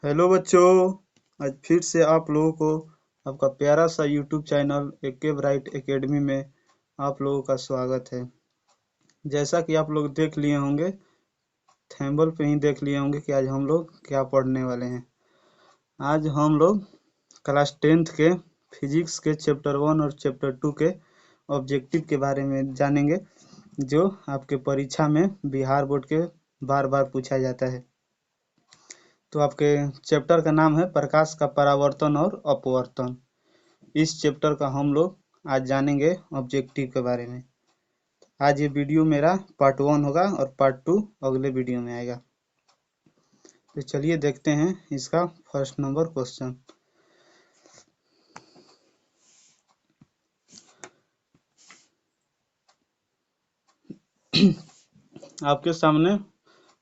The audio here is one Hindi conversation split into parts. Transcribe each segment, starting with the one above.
हेलो बच्चों, आज फिर से आप लोगों को आपका प्यारा सा YouTube channel AK bright academy में आप लोगों का स्वागत है। जैसा कि आप लोग देख लिए होंगे, थंबनेल पे ही देख लिए होंगे कि आज हम लोग क्या पढ़ने वाले हैं। आज हम लोग क्लास 10th के फिजिक्स के चैप्टर 1 और चैप्टर 2 के ऑब्जेक्टिव के बारे में जानेंगे, जो आपके परीक्षा में बिहार बोर्ड के बार बार पूछा जाता है। तो आपके चैप्टर का नाम है प्रकाश का परावर्तन और अपवर्तन। इस चैप्टर का हम लोग आज जानेंगे ऑब्जेक्टिव के बारे में। आज ये वीडियो मेरा पार्ट 1 होगा और पार्ट 2 अगले वीडियो में आएगा। तो चलिए देखते हैं इसका फर्स्ट नंबर क्वेश्चन। आपके सामने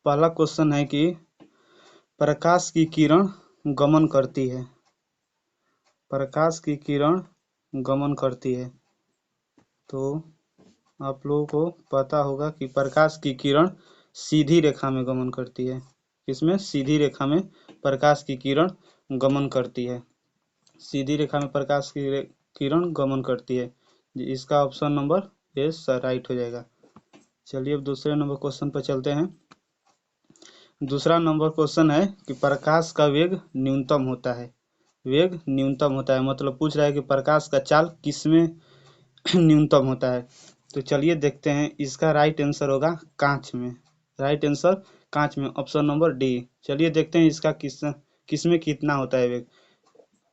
पहला क्वेश्चन है कि प्रकाश की किरण गमन करती है। प्रकाश की किरण गमन करती है। तो आप लोगों को पता होगा कि प्रकाश की किरण सीधी रेखा में गमन करती है। इसमें सीधी रेखा में प्रकाश की किरण गमन करती है। सीधी रेखा में प्रकाश की किरण गमन करती है। इसका ऑप्शन नंबर ए राइट हो जाएगा। चलिए अब दूसरे नंबर क्वेश्चन पर चलते हैं। दूसरा नंबर क्वेश्चन है कि प्रकाश का वेग न्यूनतम होता है। वेग न्यूनतम होता है मतलब पूछ रहा है कि प्रकाश का चाल किसमें न्यूनतम होता है। तो चलिए देखते हैं। इसका राइट आंसर होगा कांच में। राइट आंसर कांच में, ऑप्शन नंबर डी। चलिए देखते हैं इसका किसमें कितना होता है वेग।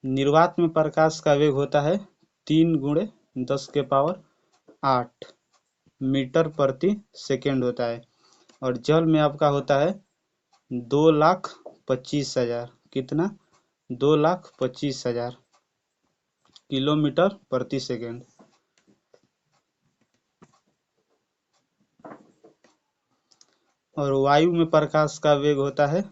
निर्वात में प्रकाश का वेग होता है 3 × 10⁸ मीटर प्रति सेकेंड होता है। और जल में आपका होता है 2,25,000। कितना? 2,25,000 किलोमीटर प्रति सेकेंड। और वायु में प्रकाश का वेग होता है,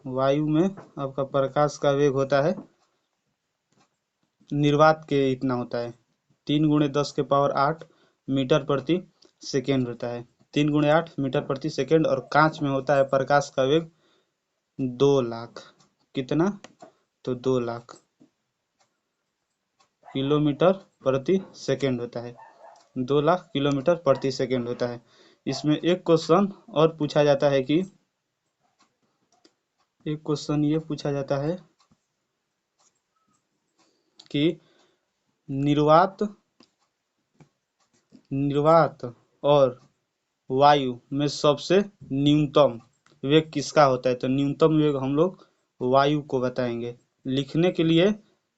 वायु में आपका प्रकाश का वेग होता है निर्वात के इतना होता है 3 × 10⁸ मीटर प्रति सेकेंड होता है। 3 × 8 मीटर प्रति सेकेंड। और कांच में होता है प्रकाश का वेग 2 लाख। कितना? तो 2 लाख किलोमीटर प्रति सेकेंड होता है। 2 लाख किलोमीटर प्रति सेकेंड होता है। इसमें एक क्वेश्चन और पूछा जाता है कि एक क्वेश्चन ये पूछा जाता है कि निर्वात और वायु में सबसे न्यूनतम वेग किसका होता है। तो न्यूनतम वेग हम लोग वायु को बताएंगे। लिखने के लिए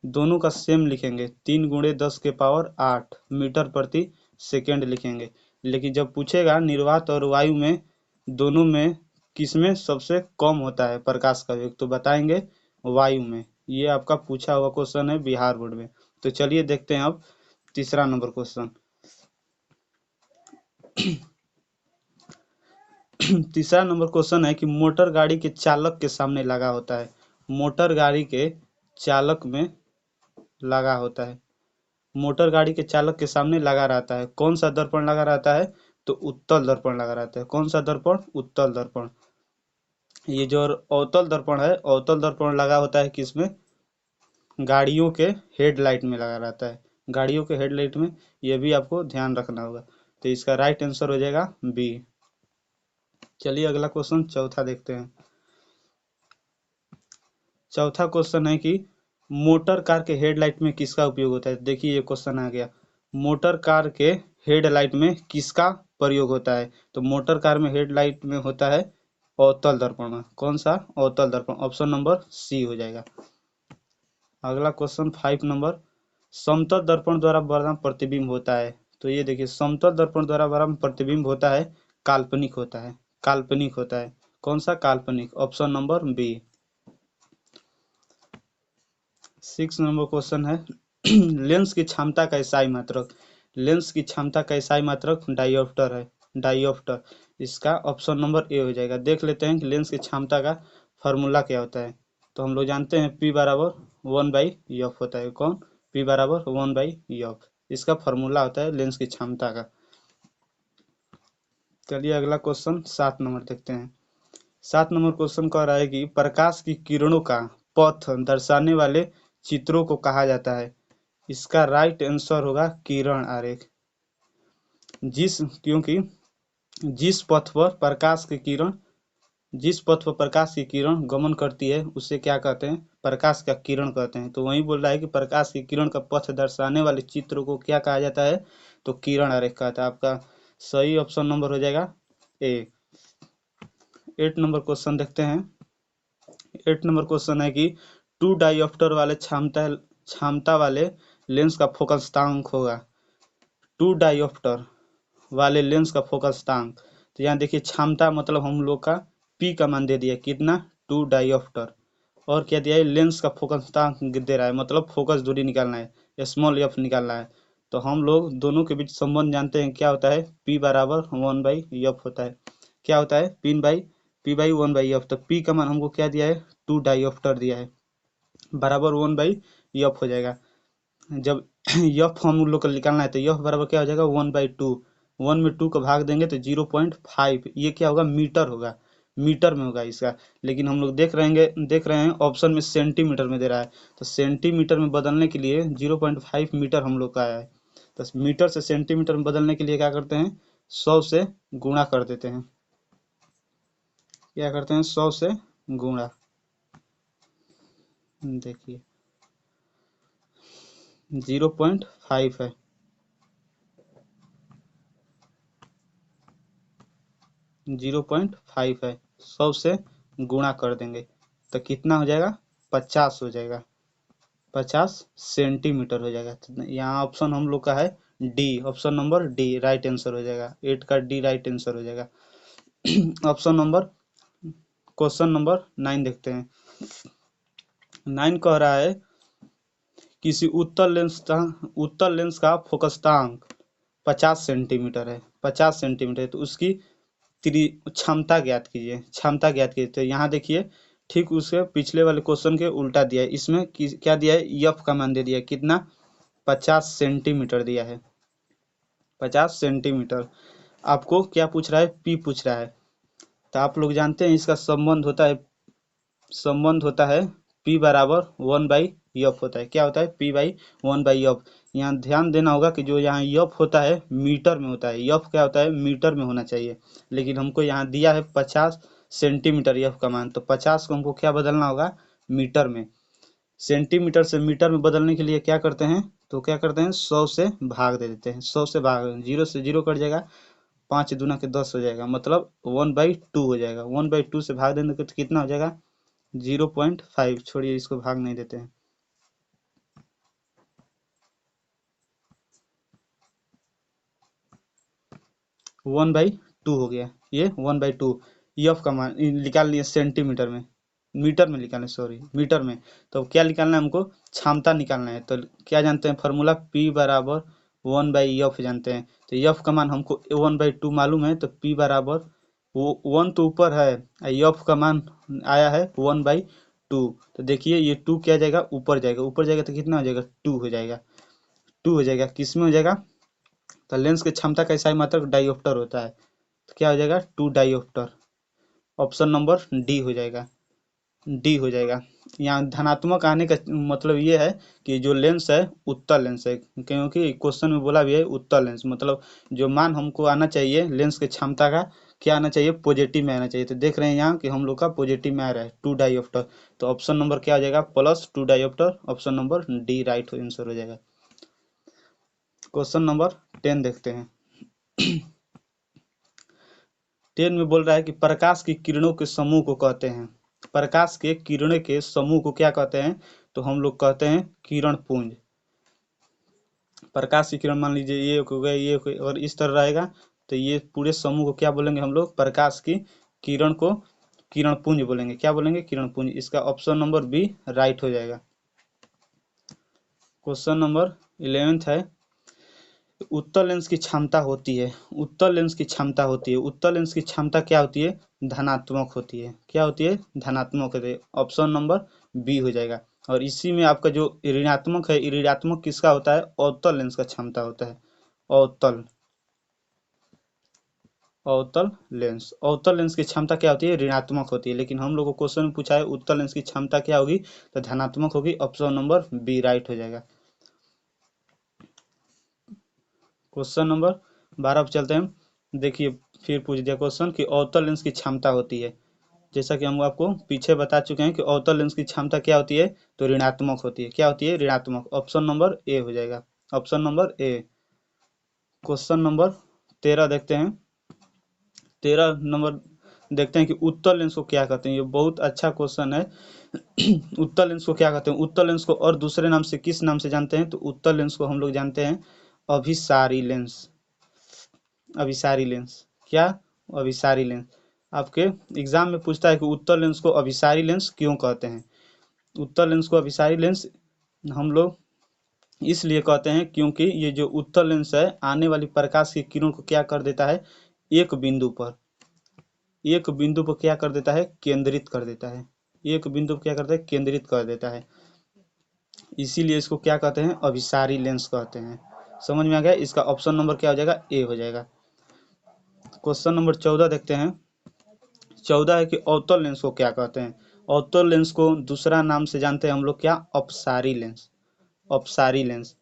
दोनों का सेम लिखेंगे, 3 × 10⁸ मीटर प्रति सेकेंड लिखेंगे। लेकिन जब पूछेगा निर्वात और वायु में दोनों में किसमें सबसे कम होता है प्रकाश का वेग, तो बताएंगे वायु में। ये आपका पूछा हुआ क्वेश्चन है बिहार बोर्ड में। तो चलिए देखते हैं अब तीसरा नंबर क्वेश्चन। तीसरा नंबर क्वेश्चन है कि मोटर गाड़ी के चालक के सामने लगा होता है। मोटर गाड़ी के चालक में लगा होता है। मोटर गाड़ी के चालक के सामने लगा रहता है। कौन सा दर्पण लगा रहता है? तो उत्तल दर्पण लगा रहता है। कौन सा दर्पण? उत्तल दर्पण। ये जो अवतल दर्पण है, अवतल दर्पण लगा होता है किसमें? गाड़ियों के हेडलाइट में लगा रहता है। गाड़ियों के हेडलाइट में। ये भी आपको ध्यान रखना होगा। तो इसका राइट आंसर हो जाएगा बी। चलिए अगला क्वेश्चन चौथा देखते हैं। चौथा क्वेश्चन है कि मोटर कार के हेडलाइट में किसका उपयोग होता है। देखिए ये क्वेश्चन आ गया। मोटर कार के हेडलाइट में किसका प्रयोग होता है। तो मोटर कार में हेडलाइट में होता है अवतल दर्पण में। कौन सा? अवतल दर्पण। ऑप्शन नंबर सी हो जाएगा। अगला क्वेश्चन 5 नंबर। समतल दर्पण द्वारा वर्णन प्रतिबिंब होता है। तो ये देखिए, समतल दर्पण द्वारा वर्णन प्रतिबिंब होता है काल्पनिक होता है। काल्पनिक होता है। कौन सा? काल्पनिक। Option number B. 6 number question है लेंस की क्षमता का इकाई मात्रक। लेंस की क्षमता का इकाई मात्रक डायोप्टर है। डायोप्टर। इसका ऑप्शन नंबर ए हो जाएगा। देख लेते हैं कि लेंस की क्षमता का फॉर्मूला क्या होता है। तो हम लोग जानते हैं P = 1/f होता है। कौन? P = 1/f। इसका फॉर्मूला होता है लेंस की क्षमता का। चलिए अगला क्वेश्चन 7 नंबर देखते हैं। 7 नंबर क्वेश्चन कह रहा है कि प्रकाश की किरणों का पथ दर्शाने वाले चित्रों को कहा जाता है। इसका राइट आंसर होगा किरण आरेख। क्योंकि जिस पथ पर प्रकाश की किरण गमन करती है उसे क्या कहते हैं? प्रकाश का किरण कहते हैं। तो वही बोल रहा है कि प्रकाश की किरण का पथ दर्शाने वाले चित्र को क्या कहा जाता है? तो किरण आरेख कहता है। आपका सही ऑप्शन नंबर हो जाएगा ए। 8 नंबर क्वेश्चन देखते हैं। 8 नंबर क्वेश्चन है कि 2 डायोप्टर वाले क्षमता वाले लेंस का फोकल स्थान होगा। 2 डायोप्टर वाले लेंस का फोकल स्थान, तो यहाँ देखिए क्षमता मतलब हम लोग का पी का मान दे दिया, कितना? 2 डायोप्टर। और क्या दिया है? लेंस का फोकल स्थान दे रहा है, मतलब फोकस दूरी निकालना है, स्मॉल एफ निकालना है। तो हम लोग दोनों के बीच संबंध जानते हैं, क्या होता है? पी बराबर 1/f होता है। क्या होता है? P by 1/f। तो पी का मान हमको क्या दिया है? 2 डायोप्टर दिया है, बराबर 1/f हो जाएगा। जब यफ हम लोग को निकालना है तो यफ बराबर क्या हो जाएगा? 1/2। 1 में 2 को भाग देंगे तो 0.5। ये क्या होगा? मीटर होगा, मीटर में होगा इसका। लेकिन हम लोग देख रहे हैं ऑप्शन में सेंटीमीटर में दे रहा है, तो सेंटीमीटर में बदलने के लिए 0.5 मीटर हम लोग का आया है। तो मीटर से सेंटीमीटर में बदलने के लिए क्या करते हैं? 100 से गुणा कर देते हैं। क्या करते हैं? 100 से गुणा। देखिए 0.5 है, 0.5 है, 100 से गुणा कर देंगे तो कितना हो जाएगा? 50 हो जाएगा, 50 सेंटीमीटर हो जाएगा। तो यहाँ ऑप्शन हम लोग का है D, option number D right answer हो जाएगा। 8 का डी राइट आंसर हो जाएगा। क्वेश्चन नंबर 9 देखते हैं। 9 कह रहा है किसी उत्तल लेंस का फोकस्तांक 50 सेंटीमीटर है, 50 सेंटीमीटर, तो उसकी क्षमता ज्ञात कीजिए, क्षमता ज्ञात कीजिए। तो यहाँ देखिए ठीक उसके पिछले वाले क्वेश्चन के उल्टा दिया है। इसमें क्या दिया है? एफ का मान दे दिया है, कितना? 50 सेंटीमीटर दिया है, 50 सेंटीमीटर। आपको क्या पूछ रहा है? पी पूछ रहा है। तो आप लोग जानते हैं इसका संबंध होता है P बराबर 1/f होता है। क्या होता है? P by 1/f। यहाँ ध्यान देना होगा कि जो यहाँ f होता है मीटर में होता है। f क्या होता है? मीटर में होना चाहिए, लेकिन हमको यहाँ दिया है 50 सेंटीमीटर f का मान, तो 50 को हमको क्या बदलना होगा? मीटर में। सेंटीमीटर से मीटर में बदलने के लिए क्या करते हैं? तो क्या करते हैं? 100 से भाग दे देते हैं, 100 से भाग, 0 से 0 कट जाएगा, 5 दूना के 10 हो जाएगा, मतलब 1/2 हो जाएगा। 1/2 से भाग देने के तो कितना हो जाएगा? 0.5। छोड़िए, इसको भाग नहीं देते हैं। 1/2 हो गया, ये 1/2। एफ का मान निकाल लिए सेंटीमीटर में, मीटर में निकालना, सॉरी मीटर में। तो क्या निकालना है हमको? क्षमता निकालना है। तो क्या जानते हैं फॉर्मूला? P बराबर 1/f जानते हैं। तो एफ का मान हमको 1/2 मालूम है, तो P बराबर वो 1 तो ऊपर है, एफ का मान आया है 1/2। तो देखिए ये 2 क्या जाएगा? ऊपर जाएगा, ऊपर जाएगा तो कितना हो जाएगा? 2 हो जाएगा, 2 हो जाएगा। किस में हो जाएगा? तो लेंस की क्षमता का SI मात्रक डायोप्टर होता है, तो क्या हो जाएगा? 2 डायोप्टर। ऑप्शन नंबर डी हो जाएगा, डी हो जाएगा। यहाँ धनात्मक आने का मतलब ये है कि जो लेंस है उत्तल लेंस है, क्योंकि क्वेश्चन में बोला भी है उत्तल लेंस, मतलब जो मान हमको आना चाहिए लेंस की क्षमता का, क्या आना चाहिए? पॉजिटिव में आना चाहिए। तो देख रहे हैं यहाँ कि हम लोग का पॉजिटिव में आ रहा है 2 डायोप्टर। तो ऑप्शन नंबर क्या हो जाएगा? +2 dioptre. Option number D right answer हो जाएगा। क्वेश्चन नंबर 10 देखते हैं। 10 में बोल रहा है कि प्रकाश की किरणों के समूह को कहते हैं, प्रकाश के किरणों के समूह को क्या कहते हैं? तो हम लोग कहते हैं किरण पुंज। प्रकाश की किरण मान लीजिए ये हो गया, ये और इस तरह रहेगा, तो ये पूरे समूह को क्या बोलेंगे हम लोग? प्रकाश की किरण को किरण पुंज बोलेंगे। क्या बोलेंगे? किरण पुंज। इसका ऑप्शन नंबर बी राइट हो जाएगा। क्वेश्चन नंबर 11 है, उत्तल लेंस की क्षमता होती है, उत्तल लेंस की क्षमता होती है, उत्तल लेंस की क्षमता क्या होती है? धनात्मक होती है। क्या होती है? धनात्मक होती है। ऑप्शन नंबर बी हो जाएगा। और इसी में आपका जो ऋणात्मक है, ऋणात्मक किसका होता है? अवतल लेंस का क्षमता होता है, अवतल। अवतल लेंस, अवतल लेंस की क्षमता क्या होती है? ऋणात्मक होती है। लेकिन हम लोग को क्वेश्चन में पूछा है उत्तल लेंस की क्षमता क्या होगी, तो धनात्मक होगी। ऑप्शन नंबर बी राइट हो जाएगा। क्वेश्चन नंबर 12 पे चलते हैं। देखिए फिर पूछ दिया क्वेश्चन कि अवतल लेंस की क्षमता होती है, जैसा कि हम आपको पीछे बता चुके हैं कि अवतल लेंस की क्षमता क्या होती है, तो ऋणात्मक होती है। क्या होती है? ऋणात्मक। ऑप्शन नंबर ए हो जाएगा। Option number A. Question number 13 देखते हैं। 13 नंबर देखते हैं कि उत्तल लेंस को क्या कहते हैं। ये बहुत अच्छा क्वेश्चन है। उत्तल लेंस को क्या कहते हैं? उत्तल लेंस को और दूसरे नाम से किस नाम से जानते हैं? तो उत्तल लेंस को हम लोग जानते हैं अभिसारी लेंस। अभिसारी लेंस। क्या? अभिसारी लेंस। आपके एग्जाम में पूछता है कि उत्तल लेंस को अभिसारी लेंस क्यों कहते हैं। उत्तल लेंस को अभिसारी लेंस हम लोग इसलिए कहते हैं क्योंकि ये जो उत्तल लेंस है आने वाली प्रकाश की किरण को क्या कर देता है, एक बिंदु पर क्या कर देता है, केंद्रित कर देता है। एक बिंदु पर क्या करता है, केंद्रित कर देता है। इसीलिए इसको क्या कहते हैं, अभिसारी लेंस कहते हैं। समझ में आ गया? इसका ऑप्शन नंबर क्या हो जाएगा, ए हो जाएगा। क्वेश्चन नंबर 14 देखते हैं। 14 है कि अवतल लेंस को क्या कहते हैं। अवतल लेंस को दूसरा नाम से जानते हैं हम लोग क्या, अपसारी लेंस। अपसारी लेंस।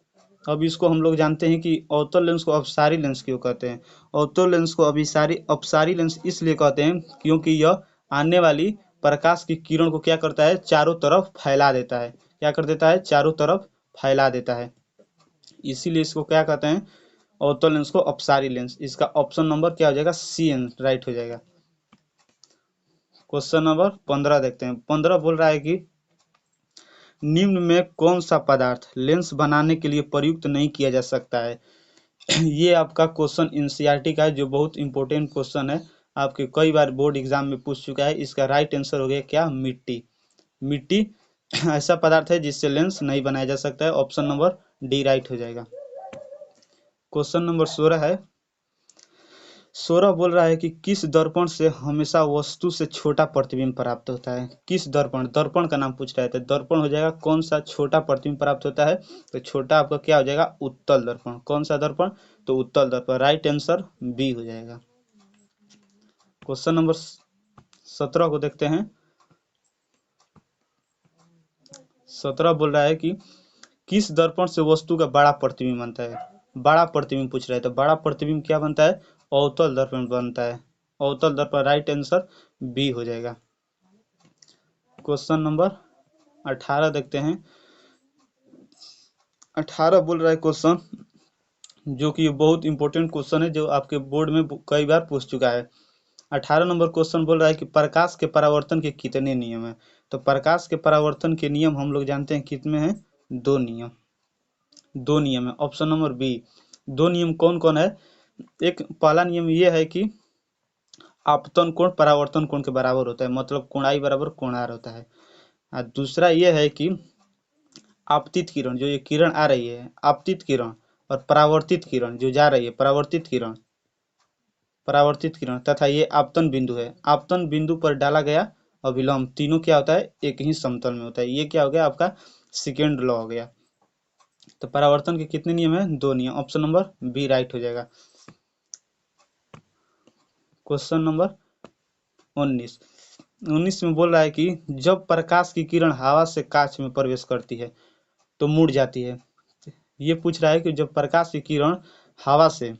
अब इसको हम लोग जानते हैं कि अवतल लेंस को अपसारी लेंस क्यों कहते हैं। अवतल लेंस को अपसारी लेंस इसलिए कहते हैं क्योंकि यह आने वाली प्रकाश की किरण को क्या करता है, चारों तरफ फैला देता है। क्या कर देता है, चारों तरफ फैला देता है। इसीलिए इसको क्या कहते हैं, अवतल लेंस को अपसारी लेंस। इसका ऑप्शन नंबर क्या हो जाएगा, सी एन राइट हो जाएगा। क्वेश्चन नंबर 15 देखते हैं। 15 बोल रहा है कि निम्न में कौन सा पदार्थ लेंस बनाने के लिए प्रयुक्त नहीं किया जा सकता है। ये आपका क्वेश्चन एनसीईआरटी का है, जो बहुत इंपॉर्टेंट क्वेश्चन है। आपके कई बार बोर्ड एग्जाम में पूछ चुका है। इसका राइट आंसर हो गया क्या, मिट्टी। मिट्टी ऐसा पदार्थ है जिससे लेंस नहीं बनाया जा सकता है। ऑप्शन नंबर डी राइट हो जाएगा। क्वेश्चन नंबर 16 है। 16 बोल रहा है कि किस दर्पण से हमेशा वस्तु से छोटा प्रतिबिंब प्राप्त होता है। किस दर्पण, दर्पण का नाम पूछ रहा है, तो दर्पण हो जाएगा कौन सा छोटा प्रतिबिंब प्राप्त होता है, तो छोटा आपका क्या हो जाएगा, उत्तल दर्पण। कौन सा दर्पण, तो उत्तल दर्पण। राइट आंसर बी हो जाएगा। क्वेश्चन नंबर 17 को देखते हैं। 17 बोल रहा है कि किस दर्पण से वस्तु का बड़ा प्रतिबिंब बनता है। बड़ा प्रतिबिंब पूछ रहा है, तो बड़ा प्रतिबिंब क्या बनता है, अवतल दर्पण बनता है। अवतल दर्पण। राइट आंसर बी हो जाएगा। क्वेश्चन नंबर 18 देखते हैं। 18 बोल रहा है क्वेश्चन, जो कि बहुत इंपॉर्टेंट क्वेश्चन है, जो आपके बोर्ड में कई बार पूछ चुका है। 18 नंबर क्वेश्चन बोल रहा है कि प्रकाश के परावर्तन के कितने नियम हैं। तो प्रकाश के परावर्तन के नियम हम लोग जानते हैं कितने हैं, दो नियम। दो नियम है। Option number B. दो नियम कौन कौन है। एक पहला नियम ये है कि आपतन कोण परावर्तन कोण के बराबर होता है, मतलब कोणाई बराबर कोणार होता है। और दूसरा ये है कि आपतित किरण, जो ये किरण आ रही है आपतित किरण, और परावर्तित किरण जो जा रही है परावर्तित किरण तथा ये आपतन बिंदु है, आपतन बिंदु पर डाला गया अभिलंब, तीनों क्या होता है, एक ही समतल में होता है। ये क्या हो गया आपका सेकेंड लॉ हो गया। तो परावर्तन के कितने नियम है, दो नियम। ऑप्शन नंबर बी राइट हो जाएगा। क्वेश्चन नंबर 19 में बोल रहा है कि जब प्रकाश की किरण हवा से कांच में प्रवेश करती है तो मुड़ जाती है। ये पूछ रहा है कि जब प्रकाश की किरण हवा से,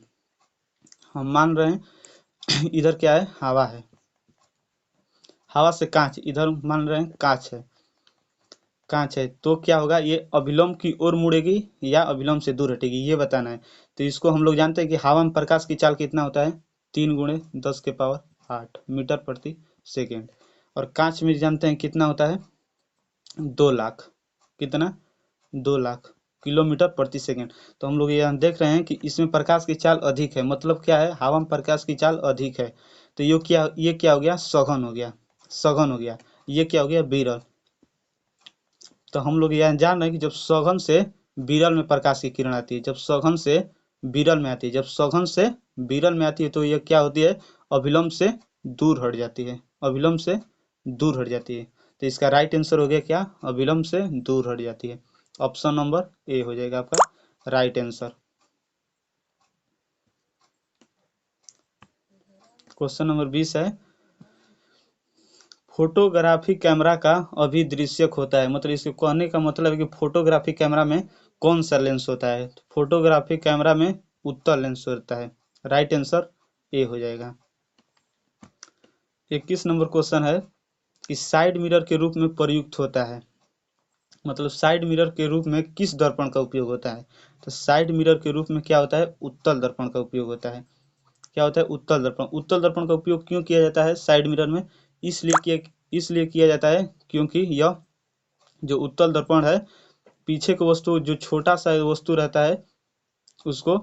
हम मान रहे हैं इधर क्या है, हवा है, हवा से कांच, इधर मान रहे हैं कांच है, तो क्या होगा, ये अभिलंब की ओर मुड़ेगी या अभिलंब से दूर हटेगी, ये बताना है। तो इसको हम लोग जानते हैं कि हवा में प्रकाश की चाल कितना होता है, 3 × 10⁸ मीटर प्रति सेकेंड। और कांच में जानते हैं कितना होता है, 2 लाख। कितना, 2 लाख किलोमीटर प्रति सेकेंड। तो हम लोग यहाँ देख रहे हैं कि इसमें प्रकाश की चाल अधिक है, मतलब क्या है, हवा में प्रकाश की चाल अधिक है। तो ये क्या हो गया, सघन हो गया, सघन हो गया। ये क्या हो गया, विरल। तो हम लोग यहाँ जान रहे हैं कि जब सघन से विरल में प्रकाश की किरण आती है, जब सघन से विरल में आती है, जब सघन से विरल में आती है, तो ये क्या होती है, अभिलंब से दूर हट जाती है, अभिलंब से दूर हट जाती है। तो इसका राइट आंसर हो गया क्या, अभिलंब से दूर हट जाती है। ऑप्शन नंबर ए हो जाएगा आपका राइट आंसर। क्वेश्चन नंबर 20 है, फोटोग्राफी कैमरा का अभिदृश्यक होता है। मतलब इसके कहने का मतलब है कि फोटोग्राफी कैमरा में कौन सा लेंस होता है। तो फोटोग्राफी कैमरा में उत्तल लेंस होता है। राइट आंसर ए हो जाएगा। 21 नंबर क्वेश्चन है कि साइड मिरर के रूप में प्रयुक्त होता है। मतलब साइड मिरर के रूप में किस दर्पण का उपयोग होता है। तो साइड मिरर के रूप में क्या होता है, उत्तल दर्पण का उपयोग होता है। क्या होता है, उत्तल दर्पण। उत्तल दर्पण का उपयोग क्यों किया जाता है साइड मिरर में, इसलिए किया जाता है क्योंकि यह जो उत्तल दर्पण है, पीछे की वस्तु जो छोटा सा वस्तु रहता है उसको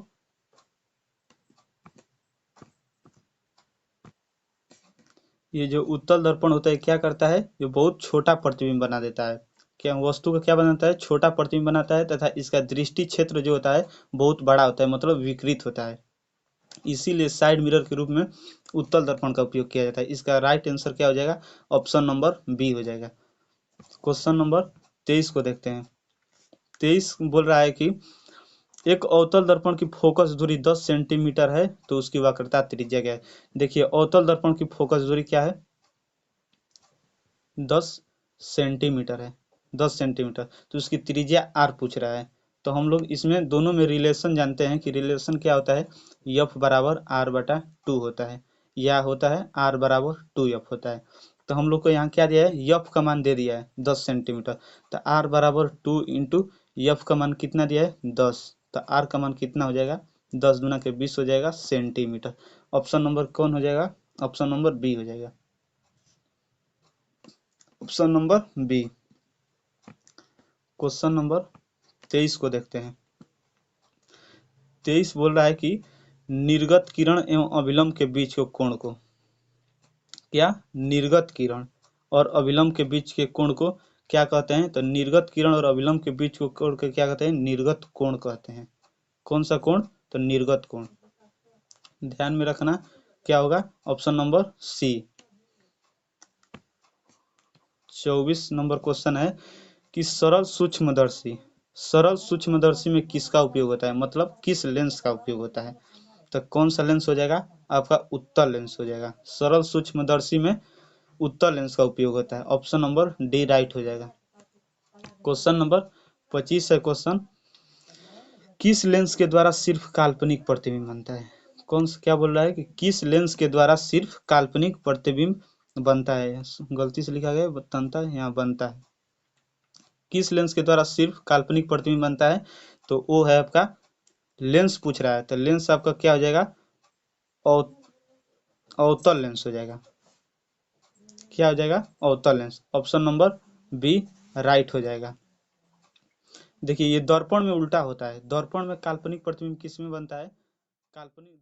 ये जो उत्तल दर्पण होता है क्या करता है, ये बहुत छोटा प्रतिबिंब बना देता है। क्या वस्तु का क्या बनाता है, छोटा प्रतिबिंब बनाता है, तथा इसका दृष्टि क्षेत्र जो होता है बहुत बड़ा होता है, मतलब विकृत होता है। इसीलिए साइड मिरर के रूप में उत्तल दर्पण का उपयोग किया जाता है। इसका राइट आंसर क्या हो जाएगा, ऑप्शन नंबर बी हो जाएगा। क्वेश्चन नंबर 23 को देखते हैं। 23 बोल रहा है कि एक अवतल दर्पण की फोकस दूरी 10 सेंटीमीटर है तो उसकी वक्रता त्रिज्या क्या है। देखिए अवतल दर्पण की फोकस दूरी क्या है, 10 सेंटीमीटर है। 10 सेंटीमीटर, तो उसकी त्रिज्या आर पूछ रहा है। तो हम लोग इसमें दोनों में रिलेशन जानते हैं कि रिलेशन क्या होता है, एफ बराबर आर बटा 2 होता है, या होता है आर बराबर 2 एफ होता है। तो हम लोग को यहाँ क्या दिया है, एफ का मान दे दिया है 10 सेंटीमीटर। तो आर बराबर 2 इंटू एफ का मान कितना दिया है, 10। तो आर का मान कितना हो जाएगा, 10 दूना के 20 हो जाएगा सेंटीमीटर। ऑप्शन नंबर कौन हो जाएगा, ऑप्शन नंबर बी हो जाएगा। Option number B. Question number 23 को देखते हैं। 23 बोल रहा है कि निर्गत किरण एवं अभिलंब के बीच के कोण को, क्या, निर्गत किरण और अभिलंब के बीच के कोण को क्या कहते हैं। तो निर्गत किरण और अभिलंब के बीच के कोण को क्या कहते हैं, निर्गत कोण कहते हैं। कौन सा कोण, तो निर्गत कोण। ध्यान में रखना क्या होगा, option number C. 24 number question है कि सरल सूक्ष्मदर्शी में किसका उपयोग होता है, मतलब किस लेंस का उपयोग होता है। तो कौन सा लेंस हो जाएगा, आपका उत्तल लेंस हो जाएगा। सरल सूक्ष्मदर्शी में उत्तल लेंस का उपयोग होता है। ऑप्शन नंबर डी राइट हो जाएगा। क्वेश्चन नंबर 25 है क्वेश्चन, किस लेंस के द्वारा सिर्फ काल्पनिक प्रतिबिंब बनता है। कौन सा, क्या बोल रहा है कि किस लेंस के द्वारा सिर्फ काल्पनिक प्रतिबिंब बनता है। गलती से लिखा गया बनता है, यहाँ बनता है। किस लेंस के द्वारा सिर्फ काल्पनिक प्रतिबिंब बनता है, तो वो है आपका लेंस पूछ रहा है। तो लेंस आपका क्या हो जाएगा, अवतल लेंस हो जाएगा। क्या हो जाएगा, अवतल lens. Option number B right हो जाएगा। देखिए ये दर्पण में उल्टा होता है। दर्पण में काल्पनिक प्रतिबिंब किस में बनता है, काल्पनिक